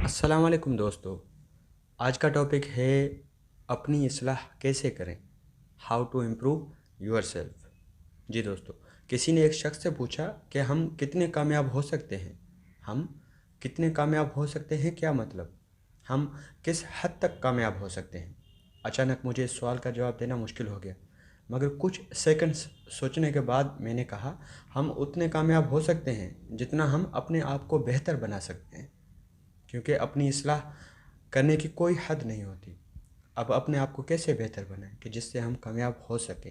السلام علیکم دوستو، آج کا ٹاپک ہے اپنی اصلاح کیسے کریں، how to improve yourself. جی دوستو، کسی نے ایک شخص سے پوچھا کہ ہم کتنے کامیاب ہو سکتے ہیں۔ ہم کتنے کامیاب ہو سکتے ہیں کیا مطلب؟ ہم کس حد تک کامیاب ہو سکتے ہیں؟ اچانک مجھے اس سوال کا جواب دینا مشکل ہو گیا، مگر کچھ سیکنڈز سوچنے کے بعد میں نے کہا ہم اتنے کامیاب ہو سکتے ہیں جتنا ہم اپنے آپ کو بہتر بنا سکتے ہیں، کیونکہ اپنی اصلاح کرنے کی کوئی حد نہیں ہوتی۔ اب اپنے آپ کو کیسے بہتر بنائیں کہ جس سے ہم کامیاب ہو سکیں؟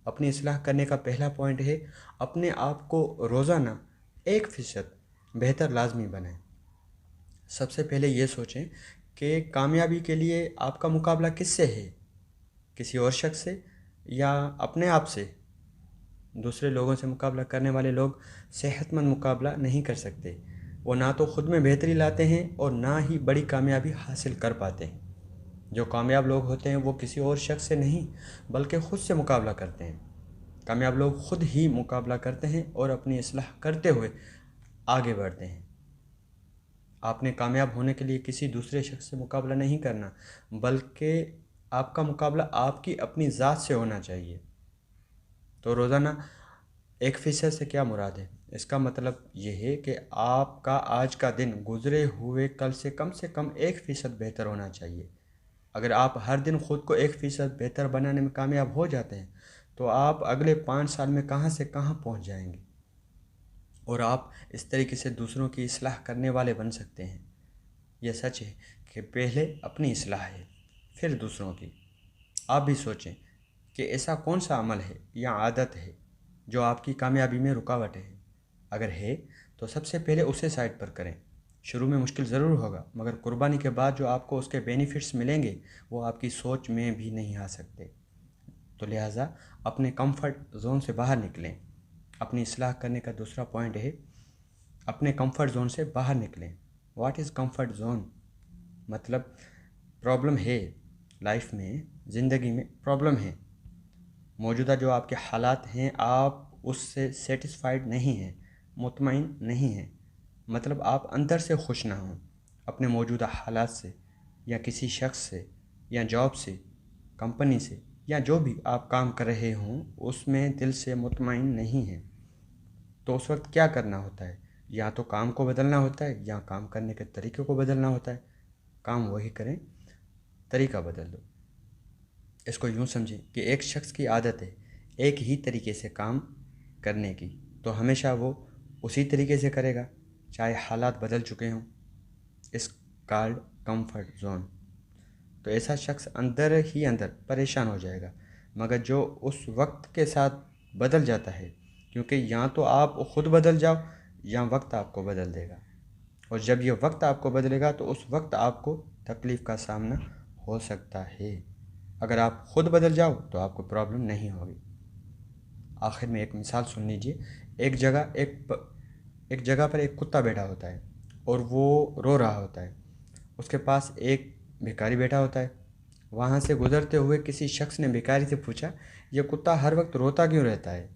اپنی اصلاح کرنے کا پہلا پوائنٹ ہے اپنے آپ کو روزانہ 1% بہتر لازمی بنائیں۔ سب سے پہلے یہ سوچیں کہ کامیابی کے لیے آپ کا مقابلہ کس سے ہے؟ کسی اور شخص سے یا اپنے آپ سے؟ دوسرے لوگوں سے مقابلہ کرنے والے لوگ صحت مند مقابلہ نہیں کر سکتے۔ وہ نہ تو خود میں بہتری لاتے ہیں اور نہ ہی بڑی کامیابی حاصل کر پاتے ہیں۔ جو کامیاب لوگ ہوتے ہیں وہ کسی اور شخص سے نہیں بلکہ خود سے مقابلہ کرتے ہیں۔ کامیاب لوگ خود ہی مقابلہ کرتے ہیں اور اپنی اصلاح کرتے ہوئے آگے بڑھتے ہیں۔ آپ نے کامیاب ہونے کے لیے کسی دوسرے شخص سے مقابلہ نہیں کرنا، بلکہ آپ کا مقابلہ آپ کی اپنی ذات سے ہونا چاہیے۔ تو روزانہ 1% سے کیا مراد ہے؟ اس کا مطلب یہ ہے کہ آپ کا آج کا دن گزرے ہوئے کل سے کم 1% بہتر ہونا چاہیے۔ اگر آپ ہر دن خود کو 1% بہتر بنانے میں کامیاب ہو جاتے ہیں تو آپ اگلے 5 سال میں کہاں سے کہاں پہنچ جائیں گے، اور آپ اس طریقے سے دوسروں کی اصلاح کرنے والے بن سکتے ہیں۔ یہ سچ ہے کہ پہلے اپنی اصلاح ہے پھر دوسروں کی۔ آپ بھی سوچیں کہ ایسا کون سا عمل ہے یا عادت ہے جو آپ کی کامیابی میں رکاوٹ ہے۔ اگر ہے تو سب سے پہلے اسے سائڈ پر کریں۔ شروع میں مشکل ضرور ہوگا، مگر قربانی کے بعد جو آپ کو اس کے بینیفٹس ملیں گے وہ آپ کی سوچ میں بھی نہیں آ سکتے۔ تو لہٰذا اپنے کمفرٹ زون سے باہر نکلیں۔ اپنی اصلاح کرنے کا دوسرا پوائنٹ ہے اپنے کمفرٹ زون سے باہر نکلیں۔ What is comfort zone? مطلب پرابلم ہے، لائف میں، زندگی میں پرابلم ہے۔ موجودہ جو آپ کے حالات ہیں آپ اس سے سیٹسفائیڈ نہیں ہیں، مطمئن نہیں ہیں۔ مطلب آپ اندر سے خوش نہ ہوں اپنے موجودہ حالات سے، یا کسی شخص سے، یا جاب سے، کمپنی سے، یا جو بھی آپ کام کر رہے ہوں اس میں دل سے مطمئن نہیں ہیں۔ تو اس وقت کیا کرنا ہوتا ہے؟ یا تو کام کو بدلنا ہوتا ہے یا کام کرنے کے طریقے کو بدلنا ہوتا ہے۔ کام وہی کریں، طریقہ بدل دو۔ اس کو یوں سمجھیں کہ ایک شخص کی عادت ہے ایک ہی طریقے سے کام کرنے کی، تو ہمیشہ وہ اسی طریقے سے کرے گا چاہے حالات بدل چکے ہوں۔ اس کالڈ کمفرٹ زون۔ تو ایسا شخص اندر ہی اندر پریشان ہو جائے گا، مگر جو اس وقت کے ساتھ بدل جاتا ہے، کیونکہ یا تو آپ خود بدل جاؤ یا وقت آپ کو بدل دے گا، اور جب یہ وقت آپ کو بدلے گا تو اس وقت آپ کو تکلیف کا سامنا ہو سکتا ہے۔ اگر آپ خود بدل جاؤ تو آپ کو پرابلم نہیں ہوگی۔ آخر میں ایک مثال سن لیجئے۔ ایک جگہ پر ایک کتا بیٹھا ہوتا ہے اور وہ رو رہا ہوتا ہے۔ اس کے پاس ایک بھکاری بیٹھا ہوتا ہے۔ وہاں سے گزرتے ہوئے کسی شخص نے بھکاری سے پوچھا یہ کتا ہر وقت روتا کیوں رہتا ہے؟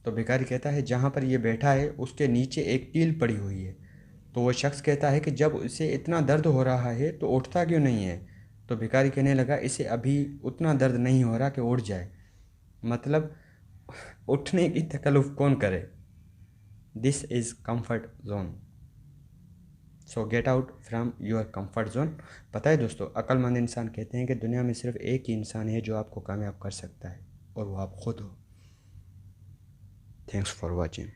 تو بھکاری کہتا ہے جہاں پر یہ بیٹھا ہے اس کے نیچے ایک کیل پڑی ہوئی ہے۔ تو وہ شخص کہتا ہے کہ جب اسے اتنا درد ہو رہا ہے تو اٹھتا کیوں نہیں ہے؟ تو بھکاری کہنے لگا اسے ابھی اتنا درد نہیں ہو رہا کہ اٹھ جائے۔ مطلب اٹھنے کی تکلف کون کرے؟ This is comfort zone. So get out from your comfort zone. پتہ ہے دوستو، عقل مند انسان کہتے ہیں کہ دنیا میں صرف ایک ہی انسان ہے جو آپ کو کامیاب کر سکتا ہے، اور وہ آپ خود ہو۔ Thanks for watching.